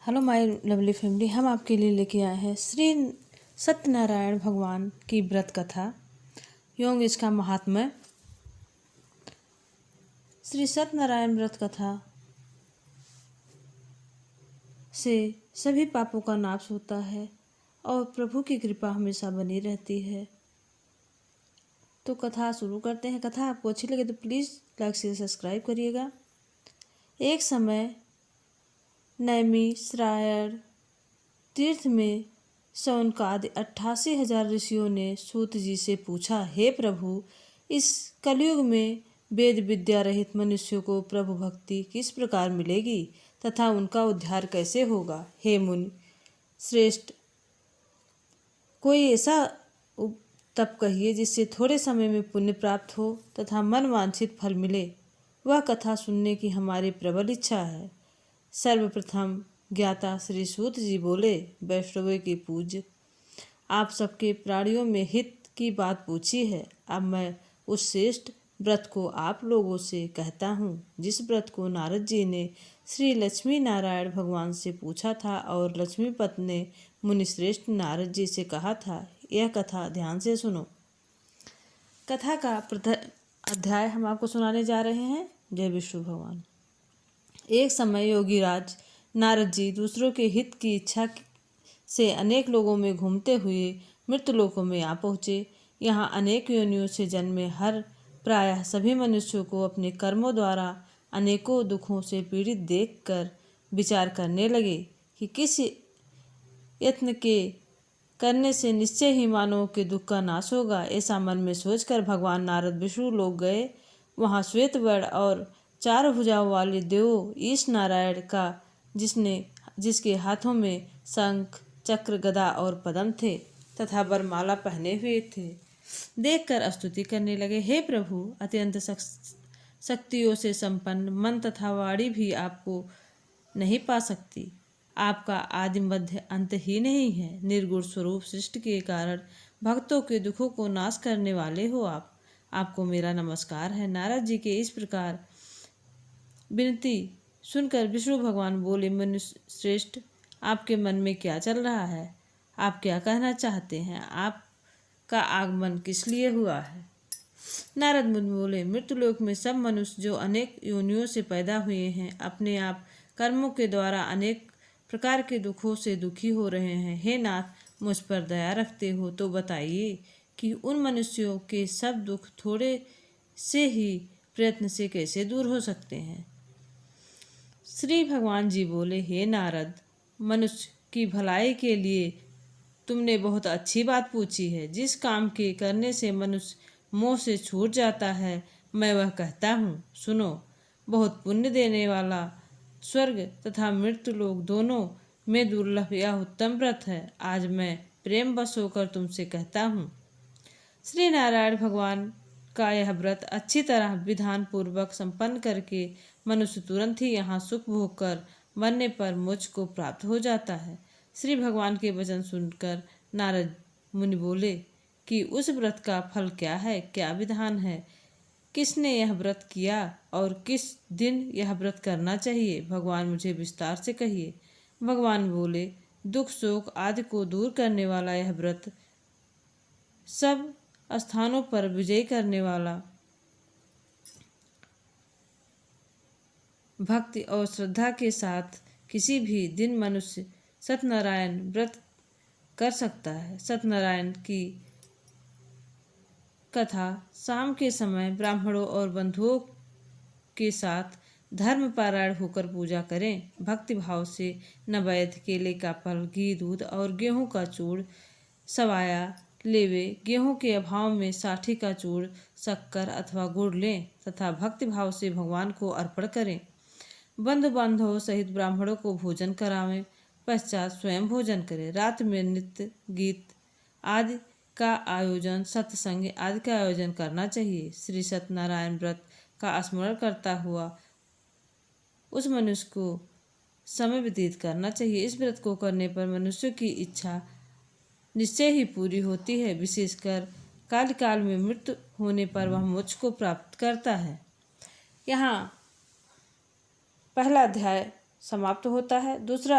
Hello my lovely family, हम आपके लिए लेके आए हैं श्री सत्यनारायण भगवान की व्रत कथा एवं इसका महात्म्य। श्री सत्यनारायण व्रत कथा से सभी पापों का नाश होता है और प्रभु की कृपा हमेशा बनी रहती है। तो कथा शुरू करते हैं। कथा आपको अच्छी लगे तो प्लीज़ लाइक शेयर सब्सक्राइब करिएगा। एक समय नैमिषारण्य तीर्थ में शौनकादि 88,000 ऋषियों ने सूत जी से पूछा, हे प्रभु, इस कलयुग में वेद विद्या रहित मनुष्यों को प्रभु भक्ति किस प्रकार मिलेगी तथा उनका उद्धार कैसे होगा। हे मुनि श्रेष्ठ, कोई ऐसा तप कहिए जिससे थोड़े समय में पुण्य प्राप्त हो तथा मन वांछित फल मिले। वह कथा सुनने की हमारी प्रबल इच्छा है। सर्वप्रथम ज्ञाता श्री सूत जी बोले, वैष्णवों की पूज्य, आप सबके प्राणियों में हित की बात पूछी है। अब मैं उस श्रेष्ठ व्रत को आप लोगों से कहता हूँ जिस व्रत को नारद जी ने श्री लक्ष्मी नारायण भगवान से पूछा था और लक्ष्मीपति ने मुनिश्रेष्ठ नारद जी से कहा था। यह कथा ध्यान से सुनो। कथा का अध्याय हम आपको सुनाने जा रहे हैं। जय विष्णु भगवान। एक समय योगीराज नारद जी दूसरों के हित की इच्छा से अनेक लोगों में घूमते हुए मृत्युलोकों में आ पहुँचे। यहाँ अनेक योनियों से जन्मे हर प्रायः सभी मनुष्यों को अपने कर्मों द्वारा अनेकों दुखों से पीड़ित देखकर विचार करने लगे कि किस यत्न के करने से निश्चय ही मानवों के दुख का नाश होगा। ऐसा मन में सोचकर भगवान नारद विष्णु लोक गए। वहाँ श्वेत वर्ण और 4 भुजाओं वाले देव ईश नारायण का जिसके हाथों में शंख चक्र गदा और पद्म थे तथा वरमाला पहने हुए थे, देखकर स्तुति करने लगे। हे प्रभु, अत्यंत शक्तियों से संपन्न मन तथा वाणी भी आपको नहीं पा सकती। आपका आदि मध्य अंत ही नहीं है। निर्गुण स्वरूप सृष्टि के कारण भक्तों के दुखों को नाश करने वाले हो आप। आपको मेरा नमस्कार है। नारद जी के इस प्रकार विनती सुनकर विष्णु भगवान बोले, मनुष्य श्रेष्ठ, आपके मन में क्या चल रहा है? आप क्या कहना चाहते हैं? आपका आगमन किस लिए हुआ है? नारद मुनि बोले, मृत्युलोक में सब मनुष्य जो अनेक योनियों से पैदा हुए हैं, अपने आप कर्मों के द्वारा अनेक प्रकार के दुखों से दुखी हो रहे हैं। हे नाथ, मुझ पर दया रखते हो तो बताइए कि उन मनुष्यों के सब दुख थोड़े से ही प्रयत्न से कैसे दूर हो सकते हैं। श्री भगवान जी बोले, हे नारद, मनुष्य की भलाई के लिए तुमने बहुत अच्छी बात पूछी है। जिस काम के करने से मनुष्य मोह से छूट जाता है, मैं वह कहता हूँ, सुनो। बहुत पुण्य देने वाला स्वर्ग तथा मृत्युलोक दोनों में दुर्लभ या उत्तम व्रत है। आज मैं प्रेम बस होकर तुमसे कहता हूँ। श्री नारायण भगवान का यह व्रत अच्छी तरह विधान पूर्वक संपन्न करके मनुष्य तुरंत ही यहाँ सुख भोग कर मरने पर मोक्ष को प्राप्त हो जाता है। श्री भगवान के वचन सुनकर नारद मुनि बोले कि उस व्रत का फल क्या है, क्या विधान है, किसने यह व्रत किया और किस दिन यह व्रत करना चाहिए? भगवान मुझे विस्तार से कहिए। भगवान बोले, दुख शोक आदि को दूर करने वाला यह व्रत सब स्थानों पर विजय करने वाला, भक्ति और श्रद्धा के साथ किसी भी दिन मनुष्य सत्यनारायण व्रत कर सकता है। सत्यनारायण की कथा शाम के समय ब्राह्मणों और बंधुओं के साथ धर्म पारायण होकर पूजा करें। भक्ति भाव से नैवेद्य, केले का फल, घी, दूध और गेहूं का चूड़ सवाया लेवे। गेहूं के अभाव में साठी का चूड़, शक्कर अथवा गुड़ लें तथा भक्ति भाव से भगवान को अर्पण करें। बंधु बांधवों सहित ब्राह्मणों को भोजन करावें, पश्चात स्वयं भोजन करें। रात में नृत्य गीत आदि का आयोजन, सत्संग आदि का आयोजन करना चाहिए। श्री सत्यनारायण व्रत का स्मरण करता हुआ उस मनुष्य को समय व्यतीत करना चाहिए। इस व्रत को करने पर मनुष्य की इच्छा निश्चय ही पूरी होती है। विशेषकर काल में मृत्यु होने पर वह मोक्ष को प्राप्त करता है। यहाँ पहला अध्याय समाप्त होता है। दूसरे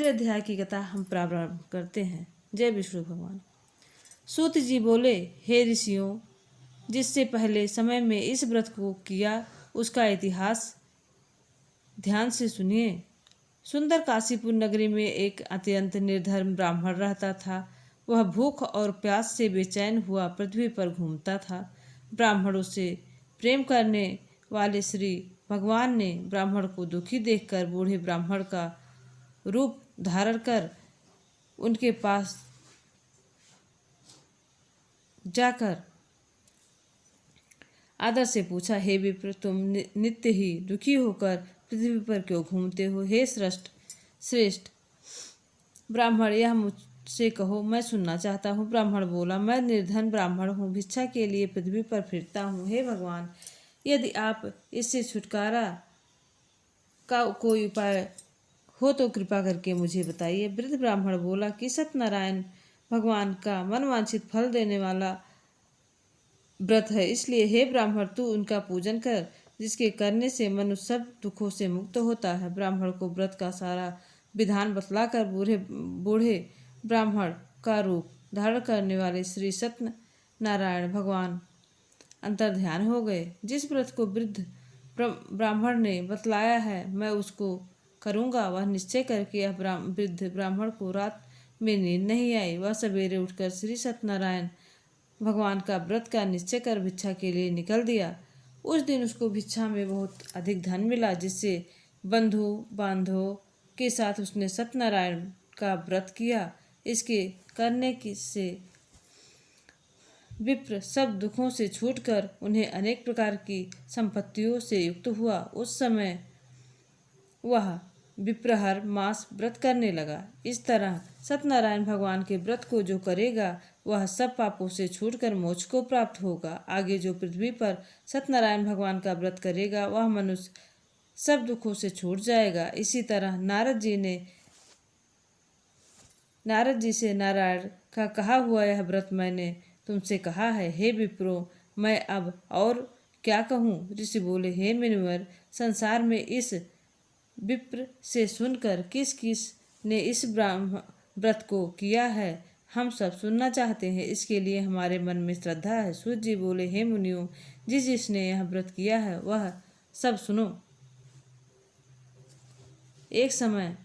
अध्याय की कथा हम प्रारंभ करते हैं। जय विष्णु भगवान। सूत जी बोले, हे ऋषियों, जिससे पहले समय में इस व्रत को किया उसका इतिहास ध्यान से सुनिए। सुंदर काशीपुर नगरी में एक अत्यंत निर्धर्म ब्राह्मण रहता था। वह भूख और प्यास से बेचैन हुआ पृथ्वी पर घूमता था। ब्राह्मणों से प्रेम करने वाले श्री भगवान ने ब्राह्मण को दुखी देखकर बूढ़े ब्राह्मण का रूप धारण कर उनके पास जाकर आदर से पूछा, हे विप्र, तुम नित्य ही दुखी होकर पृथ्वी पर क्यों घूमते हो? हे श्रेष्ठ ब्राह्मण, यह मुझसे कहो, मैं सुनना चाहता हूँ। ब्राह्मण बोला, मैं निर्धन ब्राह्मण हूँ, भिक्षा के लिए पृथ्वी पर फिरता हूँ। हे भगवान, यदि आप इससे छुटकारा का कोई उपाय हो तो कृपा करके मुझे बताइए। वृद्ध ब्राह्मण बोला कि सत्यनारायण भगवान का मनवांछित फल देने वाला व्रत है, इसलिए हे ब्राह्मण, तू उनका पूजन कर, जिसके करने से मनुष्य सब दुखों से मुक्त होता है। ब्राह्मण को व्रत का सारा विधान बतलाकर बूढ़े ब्राह्मण का रूप धारण करने वाले श्री सत्यनारायण भगवान अंतर्ध्यान हो गए। जिस व्रत को वृद्ध ब्राह्मण ने बतलाया है, मैं उसको करूँगा। वह निश्चय करके यह वृद्ध ब्राह्मण को रात में नींद नहीं आई। वह सवेरे उठकर श्री सत्यनारायण भगवान का व्रत का निश्चय कर भिक्षा के लिए निकल दिया। उस दिन उसको भिक्षा में बहुत अधिक धन मिला, जिससे बंधु बांधवों के साथ उसने सत्यनारायण का व्रत किया। इसके करने से विप्र सब दुखों से छूटकर उन्हें अनेक प्रकार की संपत्तियों से युक्त हुआ। उस समय वह विप्र हर मास व्रत करने लगा। इस तरह सत्यनारायण भगवान के व्रत को जो करेगा वह सब पापों से छूटकर मोक्ष को प्राप्त होगा। आगे जो पृथ्वी पर सत्यनारायण भगवान का व्रत करेगा वह मनुष्य सब दुखों से छूट जाएगा। इसी तरह नारद जी से नारायण का कहा हुआ यह व्रत मैंने तुमसे कहा है। हे विप्रो, मैं अब और क्या कहूँ? ऋषि बोले, हे मुनिवर, संसार में इस विप्र से सुनकर किस किस ने इस व्रत को किया है, हम सब सुनना चाहते हैं। इसके लिए हमारे मन में श्रद्धा है। सूत जी बोले, हे मुनियों, जिसने यह व्रत किया है वह सब सुनो। एक समय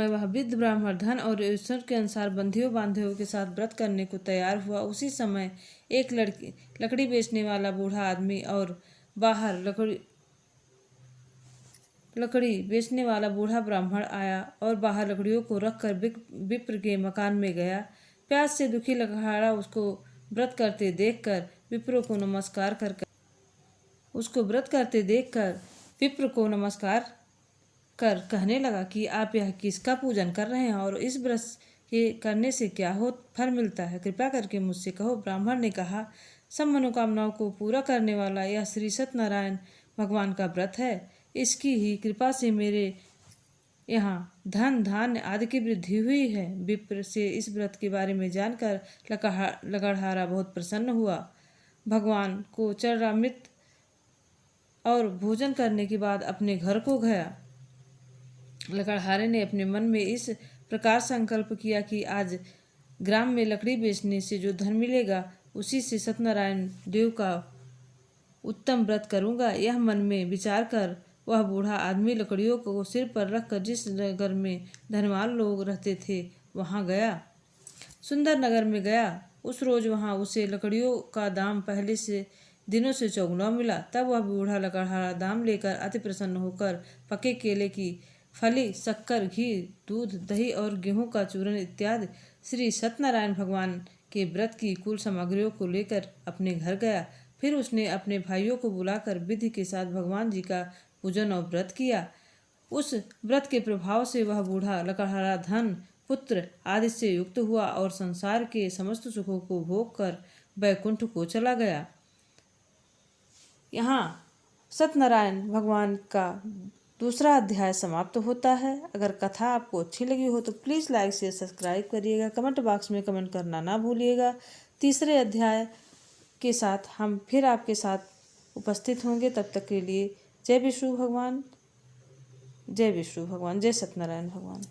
वह वृद्ध ब्राह्मण धन और ईश्वर के अनुसार बंधियों बांधवों के साथ व्रत करने को तैयार हुआ। उसी समय एक लकड़ी बेचने वाला बूढ़ा आदमी और बाहर लकड़ी बेचने वाला बूढ़ा ब्राह्मण आया और बाहर लकड़ियों को रखकर विप्र के मकान में गया। प्यास से दुखी लकड़हारा उसको व्रत करते देखकर विप्र को नमस्कार कर कहने लगा कि आप यह किसका पूजन कर रहे हैं और इस व्रत के करने से क्या फल मिलता है? कृपा करके मुझसे कहो। ब्राह्मण ने कहा, सब मनोकामनाओं को पूरा करने वाला यह श्री सत्यनारायण भगवान का व्रत है। इसकी ही कृपा से मेरे यहाँ धन धान्य आदि की वृद्धि हुई है। विप्र से इस व्रत के बारे में जानकर लकड़हारा बहुत प्रसन्न हुआ। भगवान को चरणामृत और भोजन करने के बाद अपने घर को गया। लकड़हारे ने अपने मन में इस प्रकार संकल्प किया कि आज ग्राम में लकड़ी बेचने से जो धन मिलेगा उसी से सत्यनारायण देव का उत्तम व्रत करूंगा। यह मन में विचार कर वह बूढ़ा आदमी लकड़ियों को सिर पर रखकर जिस नगर में धनवान लोग रहते थे वहां गया। सुंदर नगर में गया। उस रोज वहां उसे लकड़ियों का दाम पहले से दिनों से चौगुना मिला। तब वह बूढ़ा लकड़हारा दाम लेकर अति प्रसन्न होकर पके केले की फली, शक्कर, घी, दूध, दही और गेहूं का चूर्ण इत्यादि श्री सत्यनारायण भगवान के व्रत की कुल सामग्रियों को लेकर अपने घर गया। फिर उसने अपने भाइयों को बुलाकर विधि के साथ भगवान जी का पूजन और व्रत किया। उस व्रत के प्रभाव से वह बूढ़ा लकड़हारा धन, पुत्र आदि से युक्त हुआ और संसार के समस्त सुखों को भोग कर वैकुंठ को चला गया। यहाँ सत्यनारायण भगवान का दूसरा अध्याय समाप्त होता है। अगर कथा आपको अच्छी लगी हो तो प्लीज़ लाइक शेयर सब्सक्राइब करिएगा। कमेंट बॉक्स में कमेंट करना ना भूलिएगा। तीसरे अध्याय के साथ हम फिर आपके साथ उपस्थित होंगे। तब तक के लिए जय विष्णु भगवान, जय विष्णु भगवान, जय सत्यनारायण भगवान।